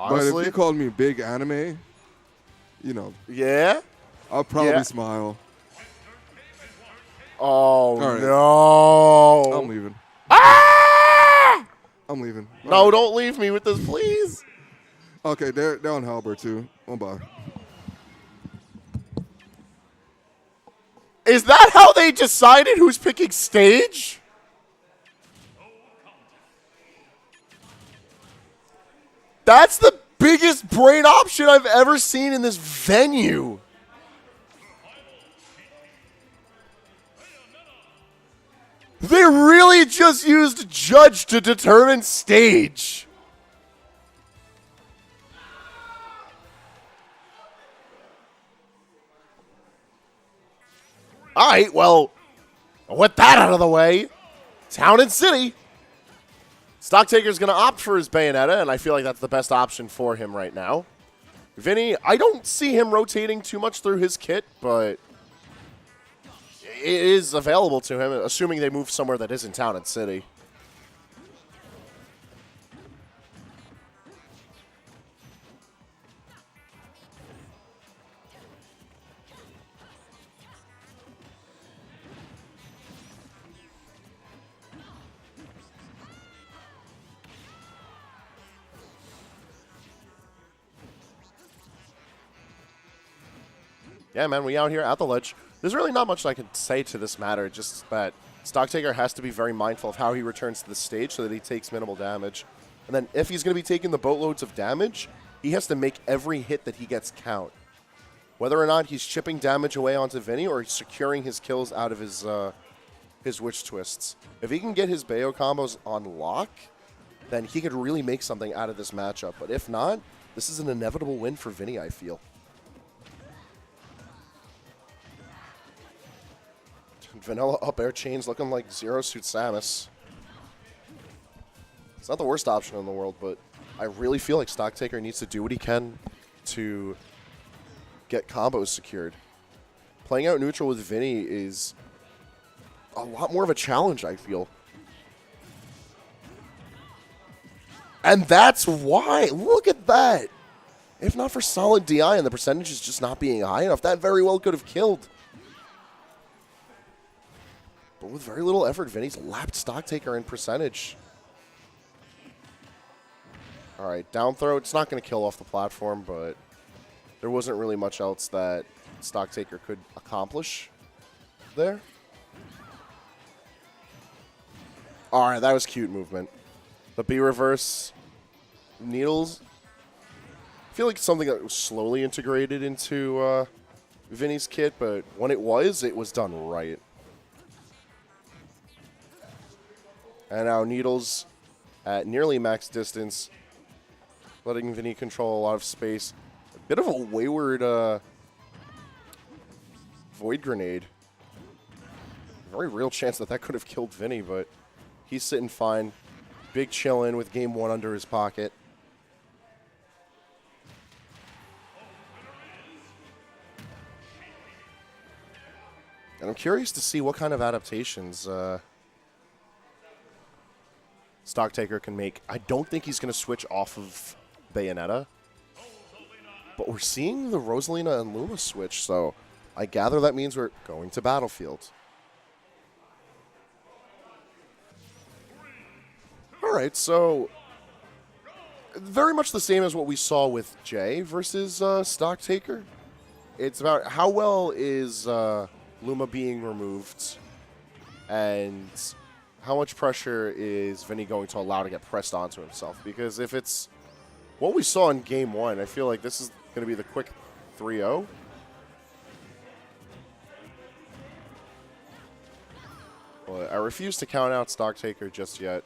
Honestly. But if you called me big anime, you know, Yeah? I'll probably smile. Oh, right. no. I'm leaving. Ah! I'm leaving. No, don't leave me with this, please. Okay, they're on Halberd too. Oh, bye. Is that how they decided who's picking stage? That's the biggest brain option I've ever seen in this venue. They really just used judge to determine stage. All right, well, with that out of the way, Town and City. StockTaker's going to opt for his Bayonetta, and I feel like that's the best option for him right now. Vinnie, I don't see him rotating too much through his kit, but it is available to him, assuming they move somewhere that isn't Town and City. Yeah, man, we out here at the ledge. There's really not much I can say to this matter, just that StockTaker has to be very mindful of how he returns to the stage so that he takes minimal damage. And then if he's going to be taking the boatloads of damage, he has to make every hit that he gets count. Whether or not he's chipping damage away onto Vinnie or he's securing his kills out of his Witch Twists. If he can get his Bayo combos on lock, then he could really make something out of this matchup. But if not, this is an inevitable win for Vinnie, I feel. Vanilla up air chains looking like Zero Suit Samus. It's not the worst option in the world, but I really feel like StockTaker needs to do what he can to get combos secured. Playing out neutral with Vinnie is a lot more of a challenge, I feel. And that's why. Look at that. If not for solid DI and the percentages just not being high enough, that very well could have killed. But with very little effort, Vinnie's lapped StockTaker in percentage. All right, down throw. It's not going to kill off the platform, but there wasn't really much else that StockTaker could accomplish there. All right, that was cute movement. The B reverse needles. I feel like something that was slowly integrated into Vinnie's kit, but when it was done right. And now Needles at nearly max distance, letting Vinnie control a lot of space. A bit of a wayward Void Grenade. Very real chance that could have killed Vinnie, but he's sitting fine. Big chillin' with game one under his pocket. And I'm curious to see what kind of adaptations StockTaker can make. I don't think he's going to switch off of Bayonetta. But we're seeing the Rosalina and Luma switch, so I gather that means we're going to Battlefield. All right, so very much the same as what we saw with Jay versus StockTaker. It's about how well is Luma being removed and how much pressure is Vinnie going to allow to get pressed onto himself? Because if it's what we saw in Game 1, I feel like this is going to be the quick 3-0. But I refuse to count out StockTaker just yet.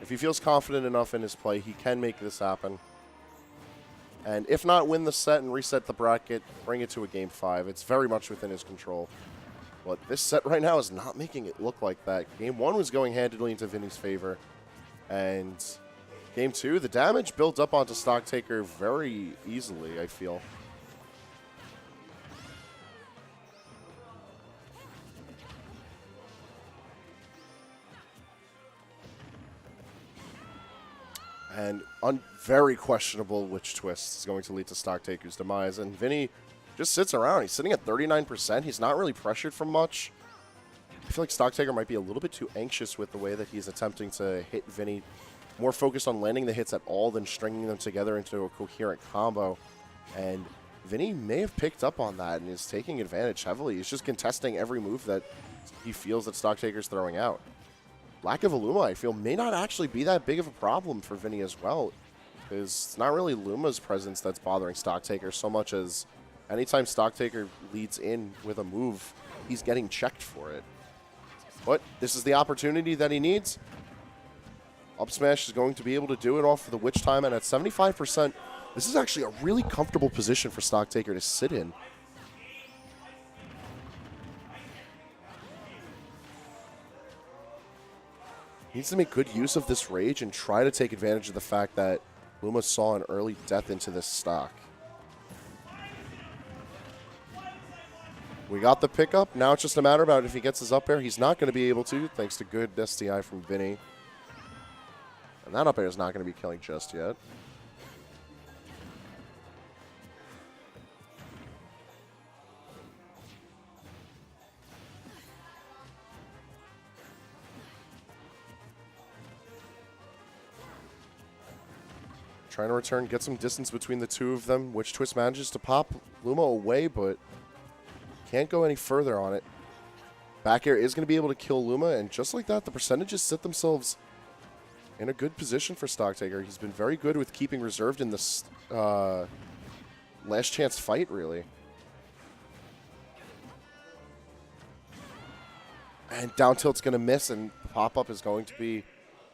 If he feels confident enough in his play, he can make this happen. And if not, win the set and reset the bracket, bring it to a Game 5. It's very much within his control. But this set right now is not making it look like that. Game 1 was going handedly into Vinnie's favor. And Game 2, the damage built up onto StockTaker very easily, I feel. And very questionable witch twist is going to lead to StockTaker's demise. And Vinnie just sits around. He's sitting at 39%. He's not really pressured from much. I feel like StockTaker might be a little bit too anxious with the way that he's attempting to hit Vinnie. More focused on landing the hits at all than stringing them together into a coherent combo. And Vinnie may have picked up on that and is taking advantage heavily. He's just contesting every move that he feels that StockTaker's throwing out. Lack of a Luma, I feel, may not actually be that big of a problem for Vinnie as well, because it's not really Luma's presence that's bothering StockTaker so much as anytime StockTaker leads in with a move, he's getting checked for it. But this is the opportunity that he needs. Up smash is going to be able to do it off of the witch time, and at 75%, this is actually a really comfortable position for StockTaker to sit in. He needs to make good use of this rage and try to take advantage of the fact that Luma saw an early death into this stock. We got the pickup. Now it's just a matter about if he gets his up air. He's not going to be able to, thanks to good SDI from Vinnie. And that up air is not going to be killing just yet. Trying to return, get some distance between the two of them. Witch Twist manages to pop Luma away, but can't go any further on it. Back air is going to be able to kill Luma, and just like that, the percentages set themselves in a good position for StockTaker. He's been very good with keeping reserved in this last chance fight, really. And down tilt's going to miss, and pop-up is going to be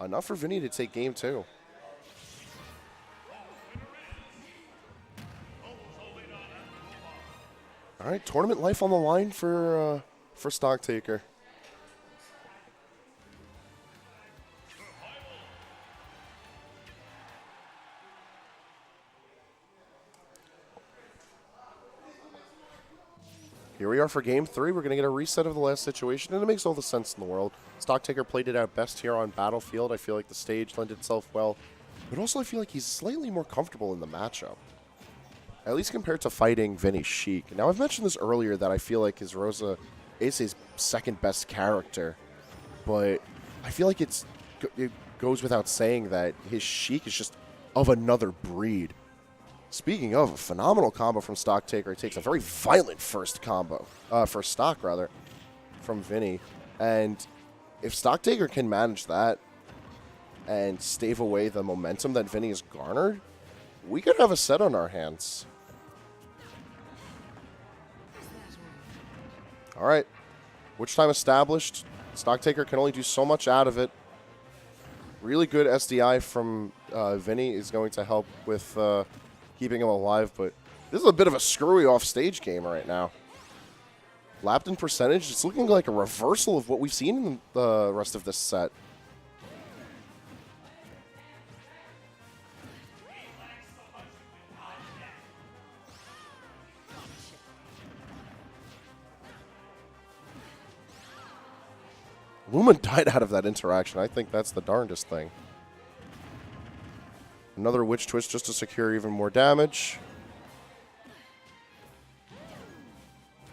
enough for Vinnie to take game 2. All right, tournament life on the line for StockTaker. Here we are for game 3. We're going to get a reset of the last situation, and it makes all the sense in the world. StockTaker played it out best here on Battlefield. I feel like the stage lent itself well, but also I feel like he's slightly more comfortable in the matchup. At least compared to fighting Vinnie Sheik. Now, I've mentioned this earlier that I feel like his Rosa is his second best character, but I feel like it goes without saying that his Sheik is just of another breed. Speaking of, a phenomenal combo from StockTaker. It takes a very violent first stock, rather, from Vinnie. And if StockTaker can manage that and stave away the momentum that Vinnie has garnered, we could have a set on our hands. All right. Witch time established. StockTaker can only do so much out of it. Really good SDI from Vinnie is going to help with keeping him alive, but this is a bit of a screwy off-stage game right now. Lapped in percentage, it's looking like a reversal of what we've seen in the rest of this set. Luma died out of that interaction. I think that's the darndest thing. Another Witch Twist just to secure even more damage.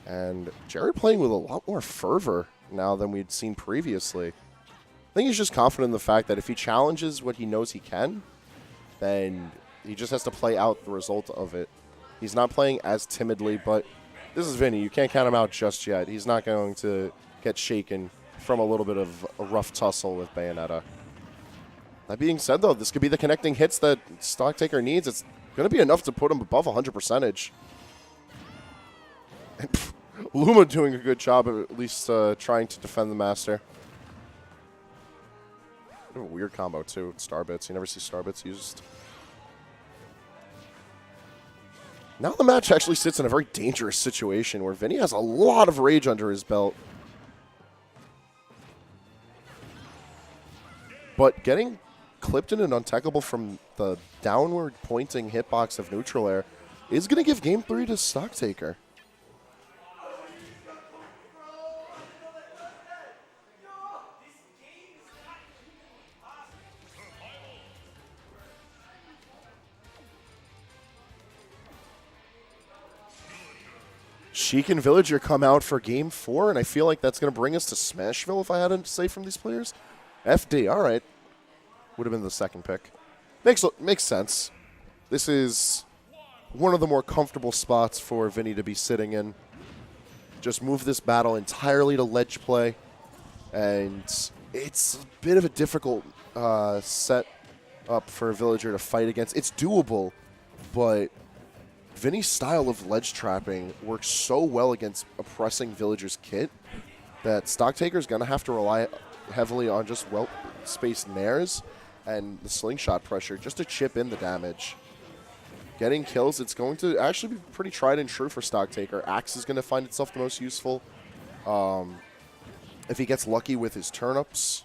And Jerry playing with a lot more fervor now than we'd seen previously. I think he's just confident in the fact that if he challenges what he knows he can, then he just has to play out the result of it. He's not playing as timidly, but this is Vinnie. You can't count him out just yet. He's not going to get shaken from a little bit of a rough tussle with Bayonetta. That being said, though, this could be the connecting hits that StockTaker needs. It's going to be enough to put him above 100%. Luma doing a good job of at least trying to defend the Master. Bit of a weird combo, too, with Starbits. You never see Starbits used. Now the match actually sits in a very dangerous situation where Vinnie has a lot of rage under his belt. But getting clipped in an untechable from the downward pointing hitbox of neutral air is going to give game 3 to StockTaker. Sheik and Villager come out for game 4, and I feel like that's going to bring us to Smashville if I had to say from these players. FD, all right. Would have been the second pick. Makes sense. This is one of the more comfortable spots for Vinnie to be sitting in. Just move this battle entirely to ledge play, and it's a bit of a difficult set up for a Villager to fight against. It's doable, but Vinnie's style of ledge trapping works so well against oppressing Villager's kit that StockTaker's going to have to rely heavily on just well-spaced nairs and the slingshot pressure just to chip in the damage. Getting kills, it's going to actually be pretty tried and true for StockTaker. Axe is going to find itself the most useful. If he gets lucky with his turnips,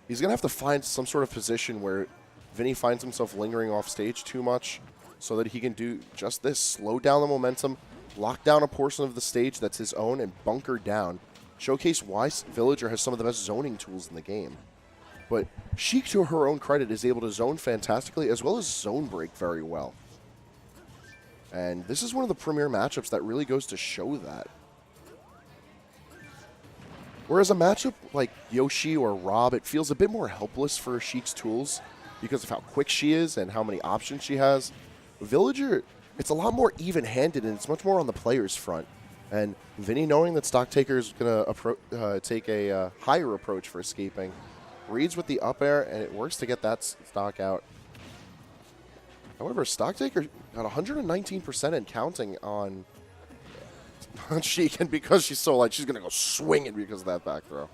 he's going to have to find some sort of position where Vinnie finds himself lingering off stage too much so that he can do just this. Slow down the momentum, lock down a portion of the stage that's his own, and bunker down. Showcase why Villager has some of the best zoning tools in the game. But Sheik, to her own credit, is able to zone fantastically as well as zone break very well. And this is one of the premier matchups that really goes to show that. Whereas a matchup like Yoshi or Rob, it feels a bit more helpless for Sheik's tools because of how quick she is and how many options she has. Villager, it's a lot more even-handed, and it's much more on the player's front. And Vinnie, knowing that StockTaker is going to take a higher approach for escaping, reads with the up air, and it works to get that stock out. However, StockTaker got 119% and counting on Sheik, and because she's so light, she's going to go swinging because of that back throw.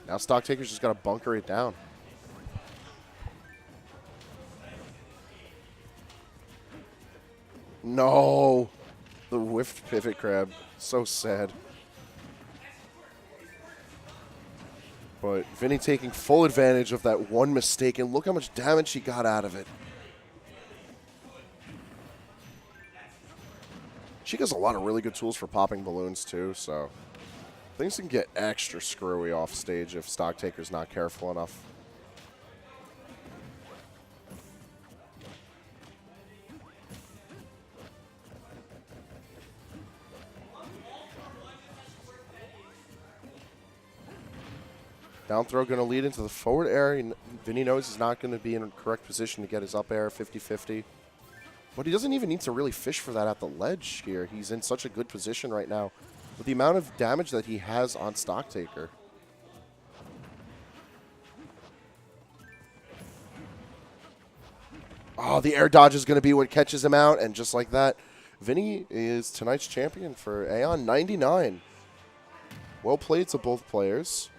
Now StockTaker's just got to bunker it down. No! The whiffed pivot grab. So sad. But Vinnie taking full advantage of that one mistake, and look how much damage he got out of it. She has a lot of really good tools for popping balloons too, so things can get extra screwy off stage if StockTaker's not careful enough. Down throw going to lead into the forward air. Vinnie knows he's not going to be in a correct position to get his up air 50-50. But he doesn't even need to really fish for that at the ledge here. He's in such a good position right now with the amount of damage that he has on StockTaker. Oh, the air dodge is going to be what catches him out, and just like that, Vinnie is tonight's champion for AON 99. Well played to both players.